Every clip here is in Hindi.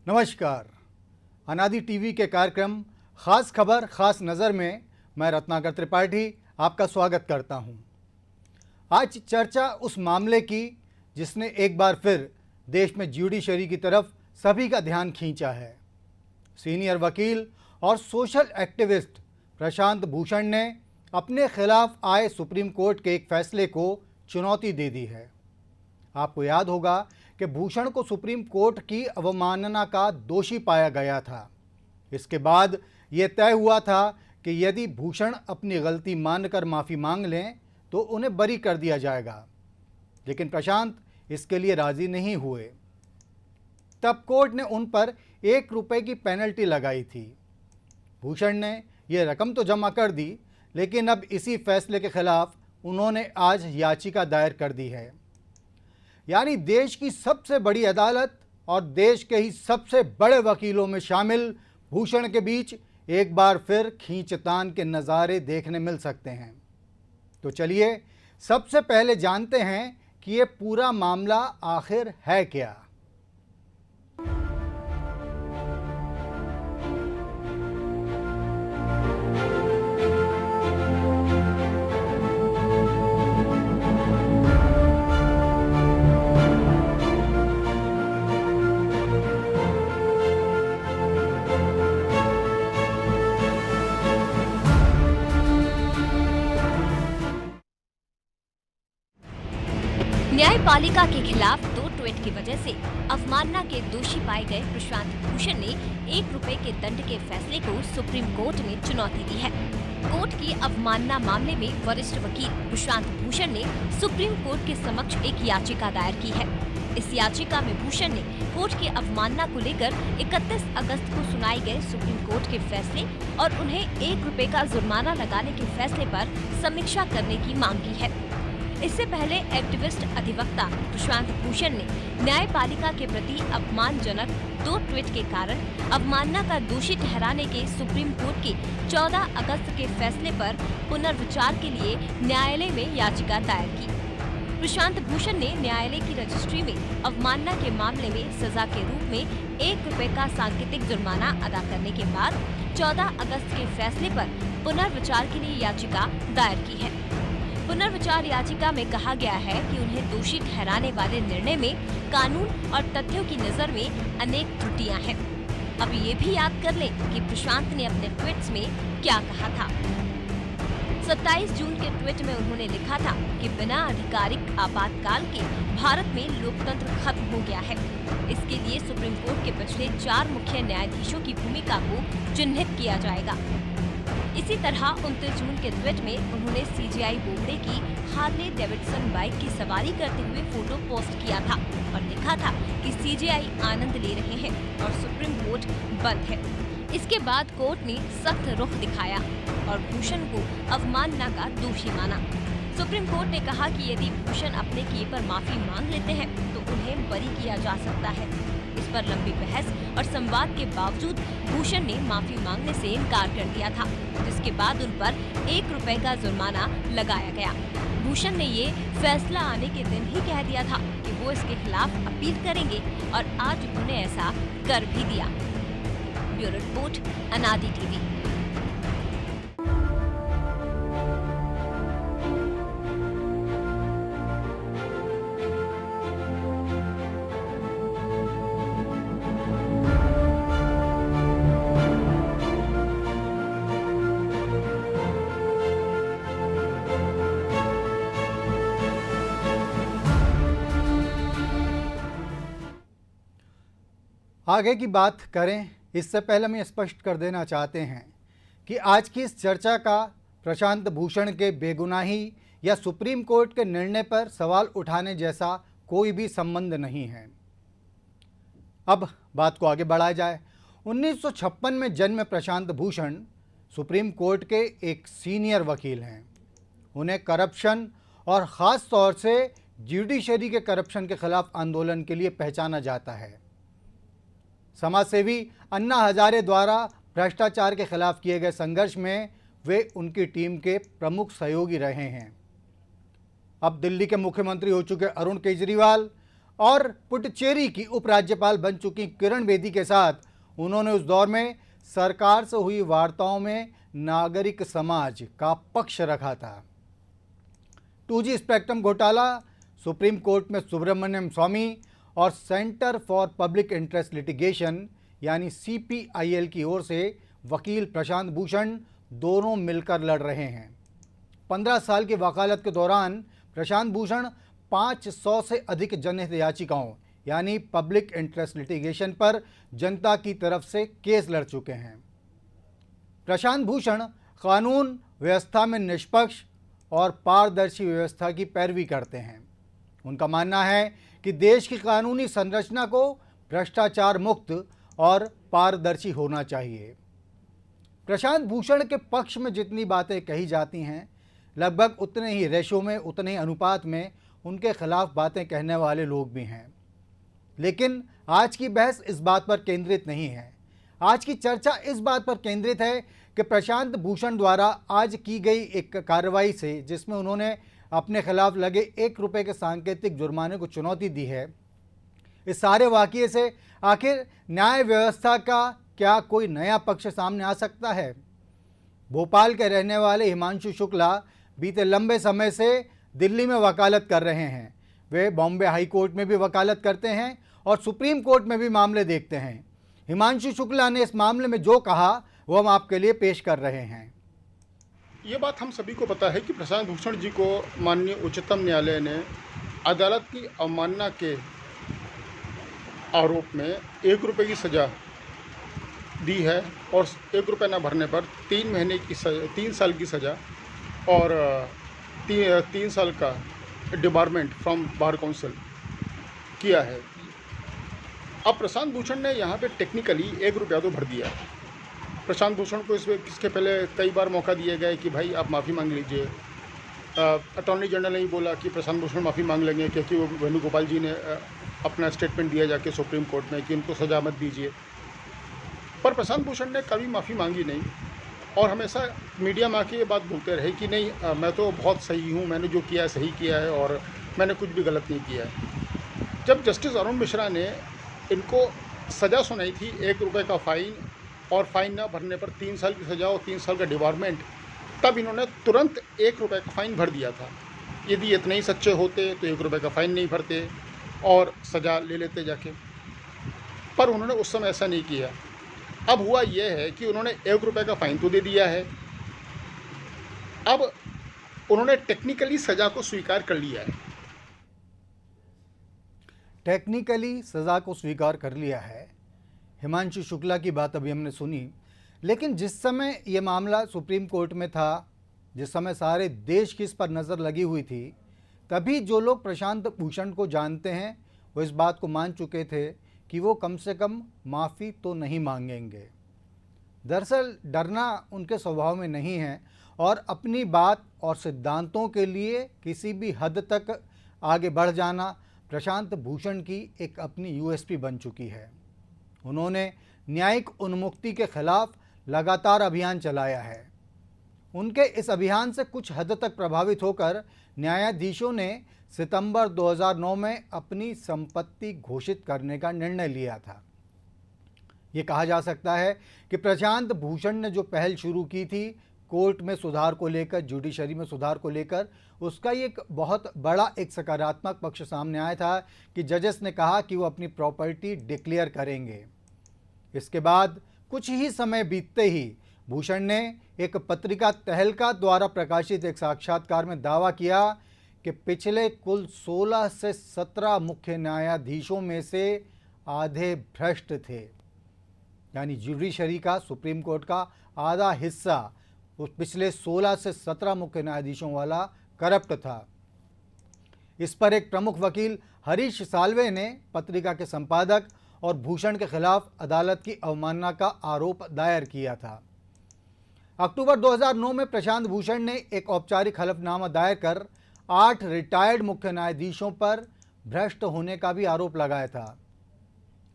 नमस्कार। अनादि टीवी के कार्यक्रम खास खबर खास नज़र में मैं रत्नाकर त्रिपाठी आपका स्वागत करता हूं। आज चर्चा उस मामले की जिसने एक बार फिर देश में जुडिशरी की तरफ सभी का ध्यान खींचा है। सीनियर वकील और सोशल एक्टिविस्ट प्रशांत भूषण ने अपने खिलाफ आए सुप्रीम कोर्ट के एक फैसले को चुनौती दे दी है। आपको याद होगा कि भूषण को सुप्रीम कोर्ट की अवमानना का दोषी पाया गया था। इसके बाद ये तय हुआ था कि यदि भूषण अपनी गलती मानकर माफ़ी मांग लें तो उन्हें बरी कर दिया जाएगा, लेकिन प्रशांत इसके लिए राज़ी नहीं हुए। तब कोर्ट ने उन पर ₹1 की पेनल्टी लगाई थी। भूषण ने यह रकम तो जमा कर दी, लेकिन अब इसी फैसले के खिलाफ उन्होंने आज याचिका दायर कर दी है। यानी देश की सबसे बड़ी अदालत और देश के ही सबसे बड़े वकीलों में शामिल भूषण के बीच एक बार फिर खींचतान के नज़ारे देखने मिल सकते हैं। तो चलिए सबसे पहले जानते हैं कि ये पूरा मामला आखिर है क्या। न्यायपालिका के खिलाफ 2 ट्वीट की वजह से अवमानना के दोषी पाए गए प्रशांत भूषण ने ₹1 के दंड के फैसले को सुप्रीम कोर्ट में चुनौती दी है। कोर्ट की अवमानना मामले में वरिष्ठ वकील प्रशांत भूषण ने सुप्रीम कोर्ट के समक्ष एक याचिका दायर की है। इस याचिका में भूषण ने कोर्ट की अवमानना को लेकर 31 अगस्त को सुनाए गए सुप्रीम कोर्ट के फैसले और उन्हें ₹1 का जुर्माना लगाने के फैसले पर समीक्षा करने की मांग की है। इससे पहले एक्टिविस्ट अधिवक्ता प्रशांत भूषण ने न्यायपालिका के प्रति अपमानजनक 2 ट्वीट के कारण अवमानना का दोषी ठहराने के सुप्रीम कोर्ट के 14 अगस्त के फैसले पर पुनर्विचार के लिए न्यायालय में याचिका दायर की। प्रशांत भूषण ने न्यायालय की रजिस्ट्री में अवमानना के मामले में सजा के रूप में ₹1 का सांकेतिक जुर्माना अदा करने के बाद 14 अगस्त के फैसले पर पुनर्विचार के लिए याचिका दायर की है। पुनर्विचार याचिका में कहा गया है कि उन्हें दोषी ठहराने वाले निर्णय में कानून और तथ्यों की नज़र में अनेक त्रुटियां हैं। अब ये भी याद कर लें कि प्रशांत ने अपने ट्वीट्स में क्या कहा था। 27 जून के ट्वीट में उन्होंने लिखा था कि बिना आधिकारिक आपातकाल के भारत में लोकतंत्र खत्म हो गया है। इसके लिए सुप्रीम कोर्ट के पिछले 4 मुख्य न्यायाधीशों की भूमिका को चिन्हित किया जाएगा। इसी तरह 29 जून के ट्वीट में उन्होंने CGI बोबडे की हार्ले डेविडसन बाइक की सवारी करते हुए फोटो पोस्ट किया था और लिखा था कि CGI आनंद ले रहे हैं और सुप्रीम कोर्ट बंद है। इसके बाद कोर्ट ने सख्त रुख दिखाया और भूषण को अवमानना का दोषी माना। सुप्रीम कोर्ट ने कहा कि यदि भूषण अपने किए पर माफी मांग लेते हैं तो उन्हें बरी किया जा सकता है। इस पर लंबी बहस और संवाद के बावजूद भूषण ने माफी मांगने से इनकार कर दिया था, जिसके बाद उन पर ₹1 का जुर्माना लगाया गया। भूषण ने ये फैसला आने के दिन ही कह दिया था कि वो इसके खिलाफ अपील करेंगे और आज उन्होंने ऐसा कर भी दिया। ब्यूरो रिपोर्ट, अनादि टीवी। आगे की बात करें इससे पहले हम स्पष्ट कर देना चाहते हैं कि आज की इस चर्चा का प्रशांत भूषण के बेगुनाही या सुप्रीम कोर्ट के निर्णय पर सवाल उठाने जैसा कोई भी संबंध नहीं है। अब बात को आगे बढ़ाया जाए। 1956 में जन्मे प्रशांत भूषण सुप्रीम कोर्ट के एक सीनियर वकील हैं। उन्हें करप्शन और ख़ास तौर से जुडिशरी के करप्शन के खिलाफ आंदोलन के लिए पहचाना जाता है। समाजसेवी अन्ना हजारे द्वारा भ्रष्टाचार के खिलाफ किए गए संघर्ष में वे उनकी टीम के प्रमुख सहयोगी रहे हैं। अब दिल्ली के मुख्यमंत्री हो चुके अरुण केजरीवाल और पुडुचेरी की उपराज्यपाल बन चुकी किरण बेदी के साथ उन्होंने उस दौर में सरकार से हुई वार्ताओं में नागरिक समाज का पक्ष रखा था। 2G स्पेक्ट्रम घोटाला, सुप्रीम कोर्ट में सुब्रमण्यम स्वामी और centre for public interest litigation यानी CPIL की ओर से वकील प्रशांत भूषण दोनों मिलकर लड़ रहे हैं। 15 साल की वकालत के दौरान प्रशांत भूषण 500 से अधिक जनहित याचिकाओं यानी पब्लिक इंटरेस्ट लिटिगेशन पर जनता की तरफ से केस लड़ चुके हैं। प्रशांत भूषण कानून व्यवस्था में निष्पक्ष और पारदर्शी व्यवस्था की पैरवी करते हैं। उनका मानना है कि देश की कानूनी संरचना को भ्रष्टाचार मुक्त और पारदर्शी होना चाहिए। प्रशांत भूषण के पक्ष में जितनी बातें कही जाती हैं, लगभग उतने ही रेशो में, उतने ही अनुपात में उनके खिलाफ बातें कहने वाले लोग भी हैं। लेकिन आज की बहस इस बात पर केंद्रित नहीं है। आज की चर्चा इस बात पर केंद्रित है कि प्रशांत भूषण द्वारा आज की गई एक कार्रवाई से, जिसमें उन्होंने अपने खिलाफ लगे 1 रुपये के सांकेतिक जुर्माने को चुनौती दी है, इस सारे वाक़ये से आखिर न्याय व्यवस्था का क्या कोई नया पक्ष सामने आ सकता है? भोपाल के रहने वाले हिमांशु शुक्ला बीते लंबे समय से दिल्ली में वकालत कर रहे हैं। वे बॉम्बे हाई कोर्ट में भी वकालत करते हैं और सुप्रीम कोर्ट में भी मामले देखते हैं। हिमांशु शुक्ला ने इस मामले में जो कहा वो हम आपके लिए पेश कर रहे हैं। ये बात हम सभी को पता है कि प्रशांत भूषण जी को माननीय उच्चतम न्यायालय ने अदालत की अवमानना के आरोप में 1 रुपये की सज़ा दी है और 1 रुपये न भरने पर 3 साल की सज़ा और 3 साल का डिबारमेंट फ्रॉम बार काउंसिल किया है। अब प्रशांत भूषण ने यहाँ पे टेक्निकली 1 रुपया तो भर दिया। प्रशांत भूषण को इसके पहले कई बार मौका दिए गए कि भाई आप माफ़ी मांग लीजिए। अटॉर्नी जनरल ने ही बोला कि प्रशांत भूषण माफ़ी मांग लेंगे, क्योंकि वो वेणुगोपाल जी ने अपना स्टेटमेंट दिया जाके सुप्रीम कोर्ट में कि उनको सज़ा मत दीजिए। पर प्रशांत भूषण ने कभी माफ़ी मांगी नहीं और हमेशा मीडिया में आके ये बात बोलते रहे कि नहीं, मैं तो बहुत सही हूँ, मैंने जो किया है सही किया है और मैंने कुछ भी गलत नहीं किया है। जब जस्टिस अरुण मिश्रा ने इनको सज़ा सुनाई थी 1 रुपये का फ़ाइन और फ़ाइन न भरने पर 3 साल की सज़ा और 3 साल का डिबारमेंट, तब इन्होंने तुरंत 1 रुपये का फ़ाइन भर दिया था। यदि इतने ही सच्चे होते तो 1 रुपये का फ़ाइन नहीं भरते और सज़ा ले लेते जाके, पर उन्होंने उस समय ऐसा नहीं किया। अब हुआ यह है कि उन्होंने 1 रुपये का फ़ाइन तो दे दिया है, अब उन्होंने टेक्निकली सज़ा को स्वीकार कर लिया है। टेक्निकली सज़ा को स्वीकार कर लिया है। हिमांशु शुक्ला की बात अभी हमने सुनी, लेकिन जिस समय ये मामला सुप्रीम कोर्ट में था, जिस समय सारे देश की इस पर नज़र लगी हुई थी, तभी जो लोग प्रशांत भूषण को जानते हैं वो इस बात को मान चुके थे कि वो कम से कम माफ़ी तो नहीं मांगेंगे। दरअसल डरना उनके स्वभाव में नहीं है और अपनी बात और सिद्धांतों के लिए किसी भी हद तक आगे बढ़ जाना प्रशांत भूषण की एक अपनी USP बन चुकी है। उन्होंने न्यायिक उन्मुक्ति के खिलाफ लगातार अभियान चलाया है। उनके इस अभियान से कुछ हद तक प्रभावित होकर न्यायाधीशों ने सितंबर 2009 में अपनी संपत्ति घोषित करने का निर्णय लिया था। ये कहा जा सकता है कि प्रशांत भूषण ने जो पहल शुरू की थी कोर्ट में सुधार को लेकर, जुडिशरी में सुधार को लेकर, उसका ये एक बहुत बड़ा एक सकारात्मक पक्ष सामने आया था कि जजेस ने कहा कि वो अपनी प्रॉपर्टी डिक्लेयर करेंगे। इसके बाद कुछ ही समय बीतते ही भूषण ने एक पत्रिका तहलका द्वारा प्रकाशित एक साक्षात्कार में दावा किया कि पिछले कुल 16 से 17 मुख्य न्यायाधीशों में से आधे भ्रष्ट थे। यानी जुडिशरी का, सुप्रीम कोर्ट का आधा हिस्सा उस पिछले 16 से 17 मुख्य न्यायाधीशों वाला करप्ट था। इस पर एक प्रमुख वकील हरीश साल्वे ने पत्रिका के संपादक और भूषण के खिलाफ अदालत की अवमानना का आरोप दायर किया था। अक्टूबर 2009 में प्रशांत भूषण ने एक औपचारिक हलफनामा दायर कर 8 रिटायर्ड मुख्य न्यायाधीशों पर भ्रष्ट होने का भी आरोप लगाया था।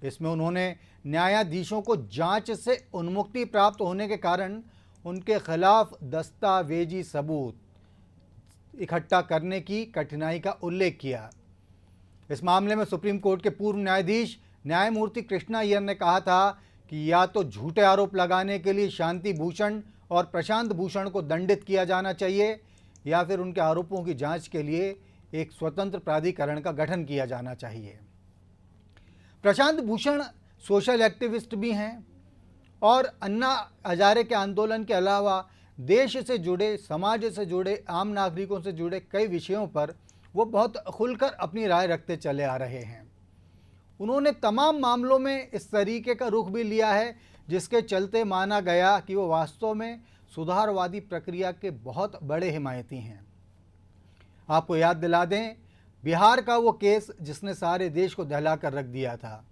इसमें उन्होंने न्यायाधीशों को जांच से उन्मुक्ति प्राप्त होने के कारण उनके खिलाफ दस्तावेजी सबूत इकट्ठा करने की कठिनाई का उल्लेख किया। इस मामले में सुप्रीम कोर्ट के पूर्व न्यायाधीश न्यायमूर्ति कृष्णा अय्यर ने कहा था कि या तो झूठे आरोप लगाने के लिए शांति भूषण और प्रशांत भूषण को दंडित किया जाना चाहिए या फिर उनके आरोपों की जांच के लिए एक स्वतंत्र प्राधिकरण का गठन किया जाना चाहिए। प्रशांत भूषण सोशल एक्टिविस्ट भी हैं और अन्ना हजारे के आंदोलन के अलावा देश से जुड़े, समाज से जुड़े, आम नागरिकों से जुड़े कई विषयों पर वो बहुत खुलकर अपनी राय रखते चले आ रहे हैं। उन्होंने तमाम मामलों में इस तरीके का रुख भी लिया है जिसके चलते माना गया कि वो वास्तव में सुधारवादी प्रक्रिया के बहुत बड़े हिमायती हैं। आपको याद दिला दें, बिहार का वो केस जिसने सारे देश को दहला कर रख दिया था।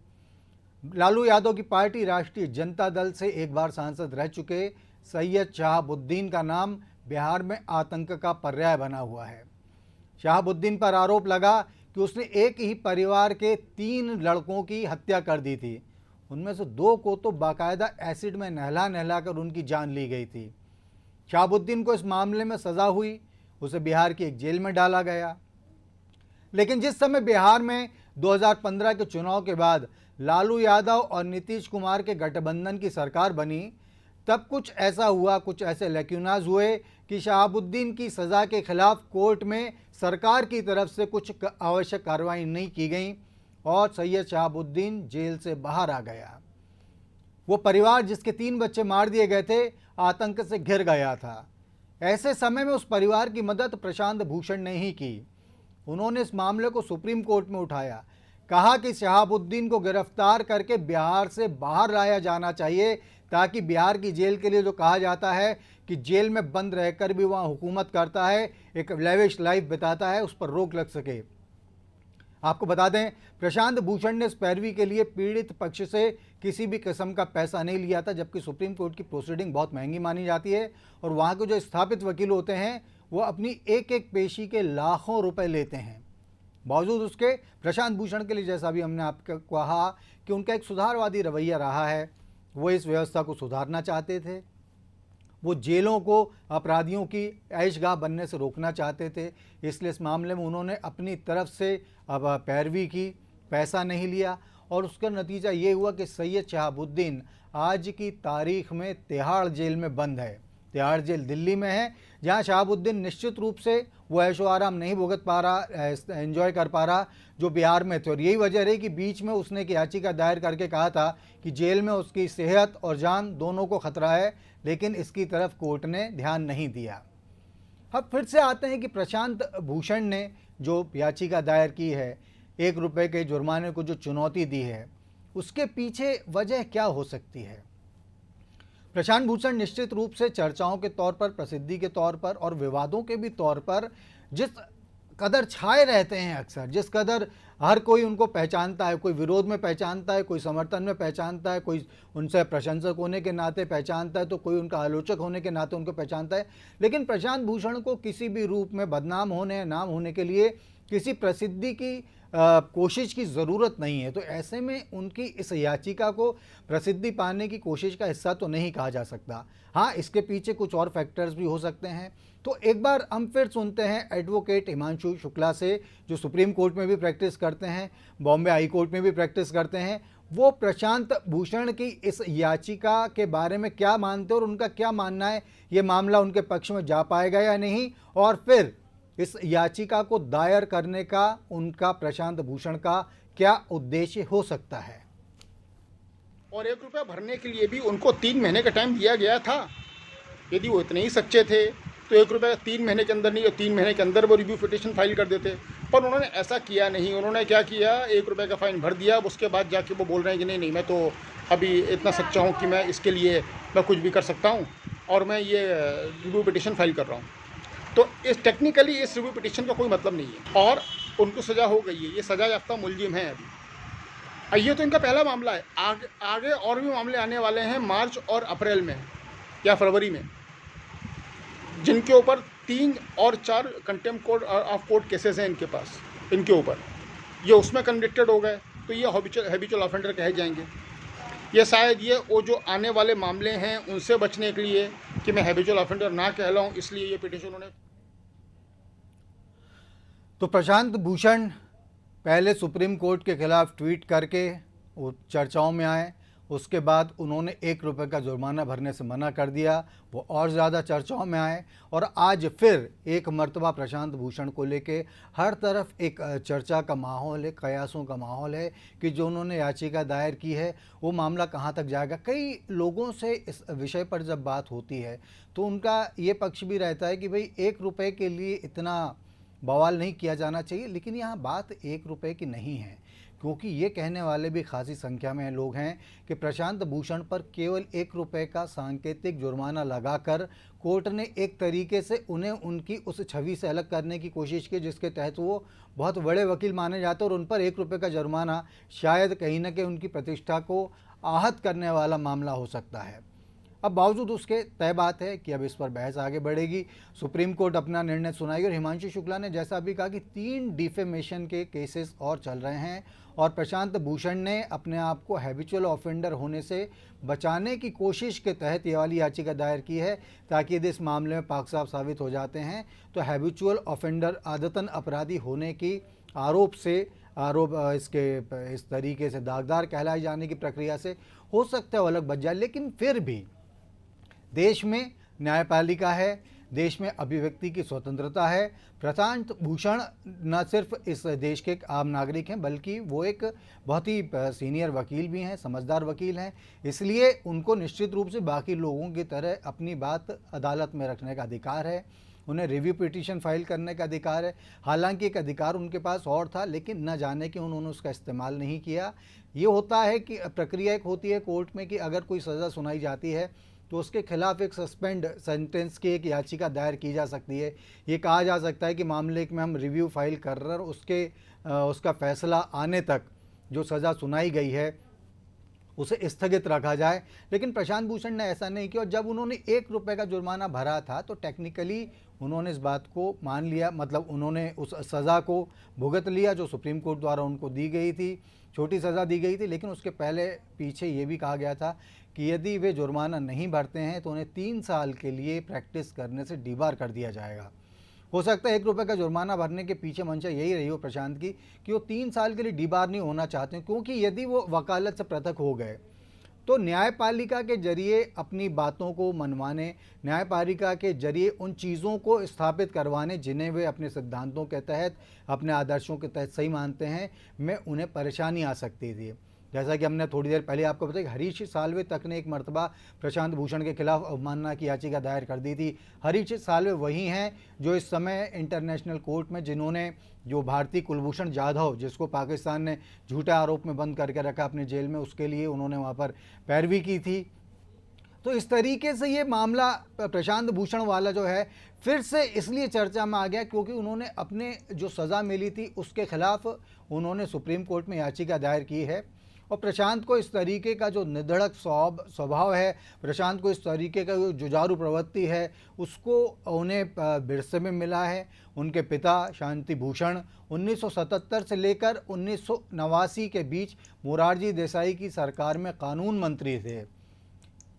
लालू यादव की पार्टी राष्ट्रीय जनता दल से एक बार सांसद रह चुके सैयद शहाबुद्दीन का नाम बिहार में आतंक का पर्याय बना हुआ है। शहाबुद्दीन पर आरोप लगा कि उसने एक ही परिवार के 3 लड़कों की हत्या कर दी थी। उनमें से 2 को तो बाकायदा एसिड में नहला कर उनकी जान ली गई थी। शहाबुद्दीन को इस मामले में सज़ा हुई, उसे बिहार की एक जेल में डाला गया। लेकिन जिस समय बिहार में 2015 के चुनाव के बाद लालू यादव और नीतीश कुमार के गठबंधन की सरकार बनी, तब कुछ ऐसा हुआ, कुछ ऐसे लैक्यूनाज हुए कि शहाबुद्दीन की सज़ा के खिलाफ कोर्ट में सरकार की तरफ से कुछ आवश्यक कार्रवाई नहीं की गई और सैयद शहाबुद्दीन जेल से बाहर आ गया। वो परिवार जिसके 3 बच्चे मार दिए गए थे, आतंक से घिर गया था। ऐसे समय में उस परिवार की मदद प्रशांत भूषण ने ही की। उन्होंने इस मामले को सुप्रीम कोर्ट में उठाया, कहा कि शहाबुद्दीन को गिरफ्तार करके बिहार से बाहर लाया जाना चाहिए ताकि बिहार की जेल के लिए जो कहा जाता है कि जेल में बंद रहकर भी वहाँ हुकूमत करता है, एक लेविश लाइफ बिताता है, उस पर रोक लग सके। आपको बता दें, प्रशांत भूषण ने इस पैरवी के लिए पीड़ित पक्ष से किसी भी किस्म का पैसा नहीं लिया था, जबकि सुप्रीम कोर्ट की प्रोसीडिंग बहुत महंगी मानी जाती है और वहाँ के जो स्थापित वकील होते हैं वो अपनी एक एक पेशी के लाखों रुपए लेते हैं। बावजूद उसके प्रशांत भूषण के लिए, जैसा भी हमने आपको कहा कि उनका एक सुधारवादी रवैया रहा है, वो इस व्यवस्था को सुधारना चाहते थे। वो जेलों को अपराधियों की ऐशगाह बनने से रोकना चाहते थे, इसलिए इस मामले में उन्होंने अपनी तरफ से अब पैरवी की, पैसा नहीं लिया और उसका नतीजा ये हुआ कि सैयद शहाबुद्दीन आज की तारीख में तिहाड़ जेल में बंद है। तिहाड़ जेल दिल्ली में है, जहां शहाबुद्दीन निश्चित रूप से वो ऐशो आराम नहीं भुगत पा रहा, एंजॉय कर पा रहा जो बिहार में थे। और यही वजह रही कि बीच में उसने एक याचिका दायर करके कहा था कि जेल में उसकी सेहत और जान दोनों को खतरा है, लेकिन इसकी तरफ कोर्ट ने ध्यान नहीं दिया। अब फिर से आते हैं कि प्रशांत भूषण ने जो याचिका दायर की है, 1 रुपये के जुर्माने को जो चुनौती दी है, उसके पीछे वजह क्या हो सकती है? प्रशांत भूषण निश्चित रूप से चर्चाओं के तौर पर, प्रसिद्धि के तौर पर और विवादों के भी तौर पर जिस कदर छाए रहते हैं, अक्सर जिस कदर हर कोई उनको पहचानता है, कोई विरोध में पहचानता है, कोई समर्थन में पहचानता है, कोई उनसे प्रशंसक होने के नाते पहचानता है, तो कोई उनका आलोचक होने के नाते उनको पहचानता है। लेकिन प्रशांत भूषण को किसी भी रूप में बदनाम होने या नाम होने के लिए किसी प्रसिद्धि की कोशिश की ज़रूरत नहीं है। तो ऐसे में उनकी इस याचिका को प्रसिद्धि पाने की कोशिश का हिस्सा तो नहीं कहा जा सकता। हाँ, इसके पीछे कुछ और फैक्टर्स भी हो सकते हैं। तो एक बार हम फिर सुनते हैं एडवोकेट हिमांशु शुक्ला से, जो सुप्रीम कोर्ट में भी प्रैक्टिस करते हैं, बॉम्बे हाई कोर्ट में भी प्रैक्टिस करते हैं। वो प्रशांत भूषण की इस याचिका के बारे में क्या मानते हैं और उनका क्या मानना है, ये मामला उनके पक्ष में जा पाएगा या नहीं, और फिर इस याचिका को दायर करने का उनका, प्रशांत भूषण का क्या उद्देश्य हो सकता है। और 1 रुपया भरने के लिए भी उनको 3 महीने का टाइम दिया गया था। यदि वो इतने ही सच्चे थे तो 1 रुपया 3 महीने के अंदर नहीं, 3 महीने के अंदर वो रिव्यू पिटीशन फाइल कर देते, पर उन्होंने ऐसा किया नहीं। उन्होंने क्या किया, 1 रुपये का फाइन भर दिया। उसके बाद जाके वो बोल रहे हैं कि नहीं, मैं तो अभी इतना सच्चा हूँ कि मैं इसके लिए मैं कुछ भी कर सकता हूँ और मैं ये रिव्यू पिटीशन फाइल कर रहा हूँ। तो इस टेक्निकली इस रिव्यू पिटीशन का कोई मतलब नहीं है और उनको सज़ा हो गई है। ये सज़ा याफ्ता मुलजिम है अभी। ये तो इनका पहला मामला है। आगे और भी मामले आने वाले हैं मार्च और अप्रैल में या फरवरी में, जिनके ऊपर 3 और 4 contempt court of court cases हैं इनके पास। इनके ऊपर ये उसमें कन्विक्टेड हो गए तो ये हैबिचुअल ऑफेंडर कहे जाएंगे। ये शायद ये वो जो आने वाले मामले हैं उनसे बचने के लिए कि मैं हैबिचुअल ऑफेंडर ना कहलाऊं, इसलिए ये पिटीशन उन्होंने। तो प्रशांत भूषण पहले सुप्रीम कोर्ट के खिलाफ ट्वीट करके वो चर्चाओं में आए, उसके बाद उन्होंने 1 रुपये का जुर्माना भरने से मना कर दिया, वो और ज़्यादा चर्चाओं में आए और आज फिर एक मर्तबा प्रशांत भूषण को लेके हर तरफ एक चर्चा का माहौल है, कयासों का माहौल है कि जो उन्होंने याचिका दायर की है वो मामला कहाँ तक जाएगा। कई लोगों से इस विषय पर जब बात होती है तो उनका ये पक्ष भी रहता है कि भाई 1 रुपये के लिए इतना बवाल नहीं किया जाना चाहिए, लेकिन यहाँ बात 1 रुपये की नहीं है, क्योंकि ये कहने वाले भी खासी संख्या में लोग हैं कि प्रशांत भूषण पर केवल 1 रुपये का सांकेतिक जुर्माना लगाकर कोर्ट ने एक तरीके से उन्हें उनकी उस छवि से अलग करने की कोशिश की, जिसके तहत वो बहुत बड़े वकील माने जाते और उन पर 1 रुपये का जुर्माना शायद कहीं ना कहीं उनकी प्रतिष्ठा को आहत करने वाला मामला हो सकता है। अब बावजूद उसके तय बात है कि अब इस पर बहस आगे बढ़ेगी, सुप्रीम कोर्ट अपना निर्णय सुनाएगी और हिमांशु शुक्ला ने जैसा अभी कहा कि 3 डिफेमेशन के केसेस और चल रहे हैं और प्रशांत भूषण ने अपने आप को हैबिचुअल ऑफेंडर होने से बचाने की कोशिश के तहत ये वाली याचिका दायर की है, ताकि यदि इस मामले में पाक साहब साबित हो जाते हैं तो हैबिचुअल ऑफेंडर आदतन अपराधी होने की आरोप इसके इस तरीके से दागदार कहलाए जाने की प्रक्रिया से हो सकता है वो अलग बच जाए। लेकिन फिर भी देश में न्यायपालिका है, देश में अभिव्यक्ति की स्वतंत्रता है। प्रशांत भूषण न सिर्फ इस देश के एक आम नागरिक हैं, बल्कि वो एक बहुत ही सीनियर वकील भी हैं, समझदार वकील हैं, इसलिए उनको निश्चित रूप से बाकी लोगों की तरह अपनी बात अदालत में रखने का अधिकार है, उन्हें रिव्यू पिटीशन फाइल करने का अधिकार है। हालांकि एक अधिकार उनके पास और था, लेकिन न जाने कि उन्होंने उसका इस्तेमाल नहीं किया। ये होता है कि प्रक्रिया एक होती है कोर्ट में कि अगर कोई सज़ा सुनाई जाती है तो उसके खिलाफ एक सस्पेंड सेंटेंस की एक याचिका दायर की जा सकती है। ये कहा जा सकता है कि मामले में हम रिव्यू फाइल कर रहे और उसका फैसला आने तक जो सज़ा सुनाई गई है उसे स्थगित रखा जाए। लेकिन प्रशांत भूषण ने ऐसा नहीं किया और जब उन्होंने 1 रुपये का जुर्माना भरा था तो टेक्निकली उन्होंने इस बात को मान लिया, मतलब उन्होंने उस सज़ा को भुगत लिया जो सुप्रीम कोर्ट द्वारा उनको दी गई थी, छोटी सज़ा दी गई थी। लेकिन उसके पहले पीछे ये भी कहा गया था कि यदि वे जुर्माना नहीं भरते हैं तो उन्हें 3 साल के लिए प्रैक्टिस करने से डीबार कर दिया जाएगा। हो सकता है 1 रुपये का जुर्माना भरने के पीछे मंशा यही रही हो प्रशांत की कि वो 3 साल के लिए डीबार नहीं होना चाहते हैं, क्योंकि यदि वो वकालत से पृथक हो गए तो न्यायपालिका के जरिए अपनी बातों को मनवाने, न्यायपालिका के जरिए उन चीज़ों को स्थापित करवाने जिन्हें वे अपने सिद्धांतों के तहत, अपने आदर्शों के तहत सही मानते हैं, में उन्हें परेशानी आ सकती थी। जैसा कि हमने थोड़ी देर पहले आपको बताया कि हरीश साल्वे तक ने एक मर्तबा प्रशांत भूषण के खिलाफ अवमानना की याचिका दायर कर दी थी। हरीश साल्वे वही हैं जो इस समय इंटरनेशनल कोर्ट में जिन्होंने जो भारती कुलभूषण जाधव, जिसको पाकिस्तान ने झूठे आरोप में बंद करके रखा अपनी जेल में, उसके लिए उन्होंने वहाँ पर पैरवी की थी। तो इस तरीके से ये मामला प्रशांत भूषण वाला जो है फिर से इसलिए चर्चा में आ गया क्योंकि उन्होंने अपने जो सज़ा मिली थी उसके खिलाफ उन्होंने सुप्रीम कोर्ट में याचिका दायर की है। और प्रशांत को इस तरीके का जो निधड़क स्वभाव है, प्रशांत को इस तरीके का जो जुझारू प्रवृत्ति है, उसको उन्हें विरसे में मिला है। उनके पिता शांति भूषण 1977 से लेकर 1989 के बीच मोरारजी देसाई की सरकार में कानून मंत्री थे।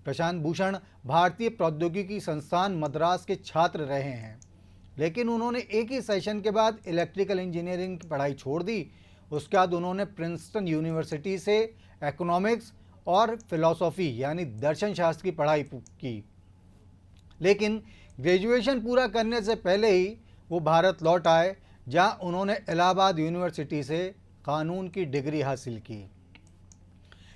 प्रशांत भूषण भारतीय प्रौद्योगिकी संस्थान मद्रास के छात्र रहे हैं, लेकिन उन्होंने एक ही सेशन के बाद इलेक्ट्रिकल इंजीनियरिंग की पढ़ाई छोड़ दी। उसके बाद उन्होंने प्रिंसटन यूनिवर्सिटी से इकोनॉमिक्स और फिलॉसफी यानी दर्शन शास्त्र की पढ़ाई की, लेकिन ग्रेजुएशन पूरा करने से पहले ही वो भारत लौट आए, जहां उन्होंने इलाहाबाद यूनिवर्सिटी से कानून की डिग्री हासिल की।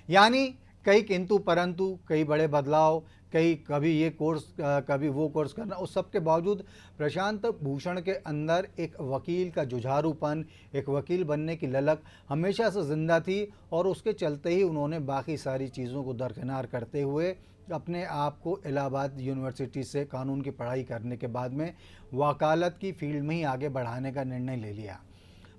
यानी कई किंतु परंतु, कई बड़े बदलाव, कभी ये कोर्स कभी वो कोर्स करना, उस सब के बावजूद प्रशांत भूषण के अंदर एक वकील का जुझारूपन, एक वकील बनने की ललक हमेशा से ज़िंदा थी और उसके चलते ही उन्होंने बाकी सारी चीज़ों को दरकिनार करते हुए अपने आप को इलाहाबाद यूनिवर्सिटी से कानून की पढ़ाई करने के बाद में वकालत की फील्ड में ही आगे बढ़ाने का निर्णय ले लिया।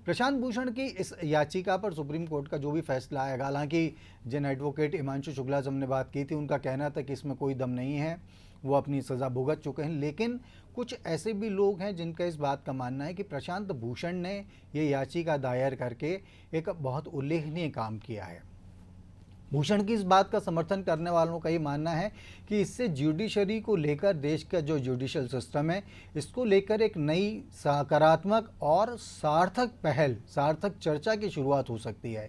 प्रशांत भूषण की इस याचिका पर सुप्रीम कोर्ट का जो भी फैसला आएगा, हालांकि जिन एडवोकेट हिमांशु शुक्ला से हमने बात की थी उनका कहना था कि इसमें कोई दम नहीं है, वो अपनी सज़ा भुगत चुके हैं, लेकिन कुछ ऐसे भी लोग हैं जिनका इस बात का मानना है कि प्रशांत भूषण ने ये याचिका दायर करके एक बहुत उल्लेखनीय काम किया है। भूषण की इस बात का समर्थन करने वालों का ये मानना है कि इससे जुडिशरी को लेकर, देश का जो जुडिशियल सिस्टम है, इसको लेकर एक नई सकारात्मक और सार्थक चर्चा की शुरुआत हो सकती है।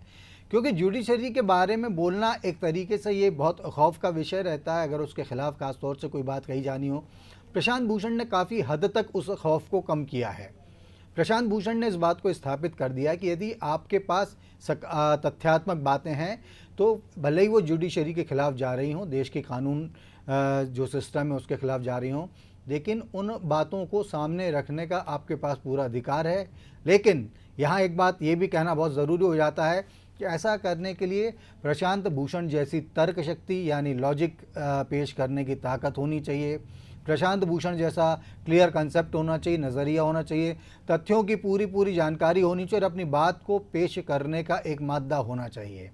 क्योंकि जुडिशरी के बारे में बोलना एक तरीके से ये बहुत खौफ का विषय रहता है अगर उसके खिलाफ खास तौर से कोई बात कही जानी हो। प्रशांत भूषण ने काफ़ी हद तक उस खौफ को कम किया है। प्रशांत भूषण ने इस बात को स्थापित कर दिया कि यदि आपके पास तथ्यात्मक बातें हैं तो भले ही वो जुडिशरी के खिलाफ जा रही हों, देश के कानून जो सिस्टम है उसके खिलाफ जा रही हों, लेकिन उन बातों को सामने रखने का आपके पास पूरा अधिकार है। लेकिन यहाँ एक बात ये भी कहना बहुत ज़रूरी हो जाता है कि ऐसा करने के लिए प्रशांत भूषण जैसी तर्क शक्ति यानी लॉजिक पेश करने की ताकत होनी चाहिए। प्रशांत भूषण जैसा क्लियर कंसेप्ट होना चाहिए, नज़रिया होना चाहिए, तथ्यों की पूरी जानकारी होनी चाहिए और अपनी बात को पेश करने का एक मादा होना चाहिए।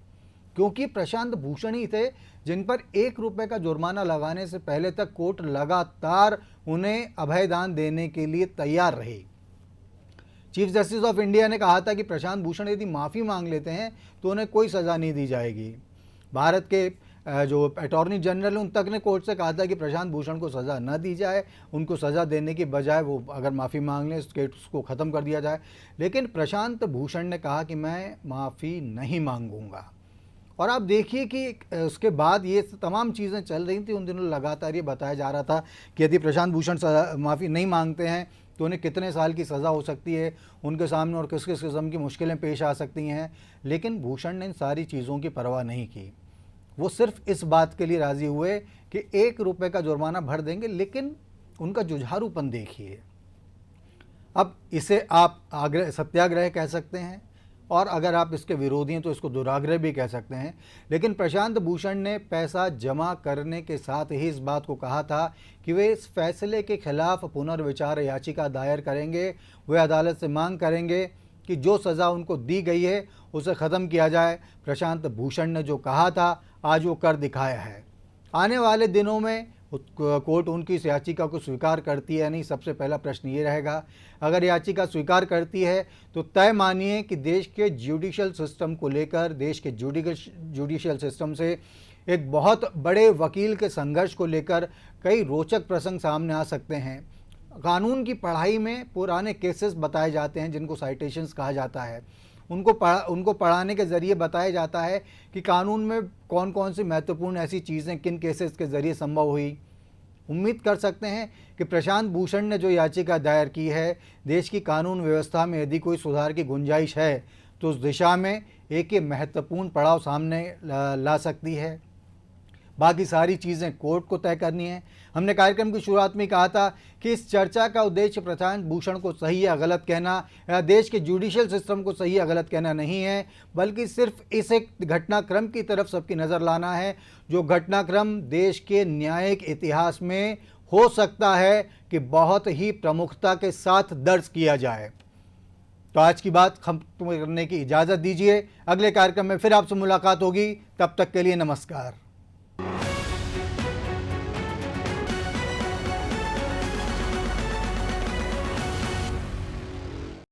क्योंकि प्रशांत भूषण ही थे जिन पर 1 रुपये का जुर्माना लगाने से पहले तक कोर्ट लगातार उन्हें अभयदान देने के लिए तैयार रही। चीफ जस्टिस ऑफ इंडिया ने कहा था कि प्रशांत भूषण यदि माफ़ी मांग लेते हैं तो उन्हें कोई सज़ा नहीं दी जाएगी। भारत के जो अटॉर्नी जनरल उन तक ने कोर्ट से कहा था कि प्रशांत भूषण को सज़ा न दी जाए, उनको सज़ा देने की बजाय वो अगर माफ़ी मांग लें, इस केस को ख़त्म कर दिया जाए। लेकिन प्रशांत भूषण ने कहा कि मैं माफ़ी नहीं मांगूंगा। और आप देखिए कि उसके बाद ये तमाम चीज़ें चल रही थी। उन दिनों लगातार ये बताया जा रहा था कि यदि प्रशांत भूषण माफ़ी नहीं मांगते हैं तो उन्हें कितने साल की सज़ा हो सकती है, उनके सामने और किस किस किस्म की मुश्किलें पेश आ सकती हैं। लेकिन भूषण ने इन सारी चीज़ों की परवाह नहीं की। वो सिर्फ इस बात के लिए राज़ी हुए कि 1 रुपये का जुर्माना भर देंगे। लेकिन उनका जुझारूपन देखिए। अब इसे आप सत्याग्रह कह सकते हैं और अगर आप इसके विरोधी हैं तो इसको दुराग्रह भी कह सकते हैं। लेकिन प्रशांत भूषण ने पैसा जमा करने के साथ ही इस बात को कहा था कि वे इस फैसले के खिलाफ पुनर्विचार याचिका दायर करेंगे। वे अदालत से मांग करेंगे कि जो सज़ा उनको दी गई है उसे ख़त्म किया जाए। प्रशांत भूषण ने जो कहा था आज वो कर दिखाया है। आने वाले दिनों में कोर्ट उनकी इस याचिका को स्वीकार करती है नहीं, सबसे पहला प्रश्न ये रहेगा। अगर याचिका स्वीकार करती है तो तय मानिए कि देश के जुडिशियल सिस्टम को लेकर, देश के जुडिशियल सिस्टम से एक बहुत बड़े वकील के संघर्ष को लेकर कई रोचक प्रसंग सामने आ सकते हैं। कानून की पढ़ाई में पुराने केसेस बताए जाते हैं जिनको साइटेशंस कहा जाता है। उनको पढ़ाने के ज़रिए बताया जाता है कि कानून में कौन कौन सी महत्वपूर्ण ऐसी चीज़ें किन केसेस के ज़रिए संभव हुई। उम्मीद कर सकते हैं कि प्रशांत भूषण ने जो याचिका दायर की है, देश की कानून व्यवस्था में यदि कोई सुधार की गुंजाइश है तो उस दिशा में एक ये महत्वपूर्ण पड़ाव सामने ला सकती है। बाकी सारी चीज़ें कोर्ट को तय करनी है। हमने कार्यक्रम की शुरुआत में कहा था कि इस चर्चा का उद्देश्य प्रशांत भूषण को सही या गलत कहना या देश के जुडिशियल सिस्टम को सही या गलत कहना नहीं है, बल्कि सिर्फ इस एक घटनाक्रम की तरफ सबकी नज़र लाना है जो घटनाक्रम देश के न्यायिक इतिहास में हो सकता है कि बहुत ही प्रमुखता के साथ दर्ज किया जाए। तो आज की बात खत्म करने की इजाज़त दीजिए। अगले कार्यक्रम में फिर आपसे मुलाकात होगी। तब तक के लिए नमस्कार।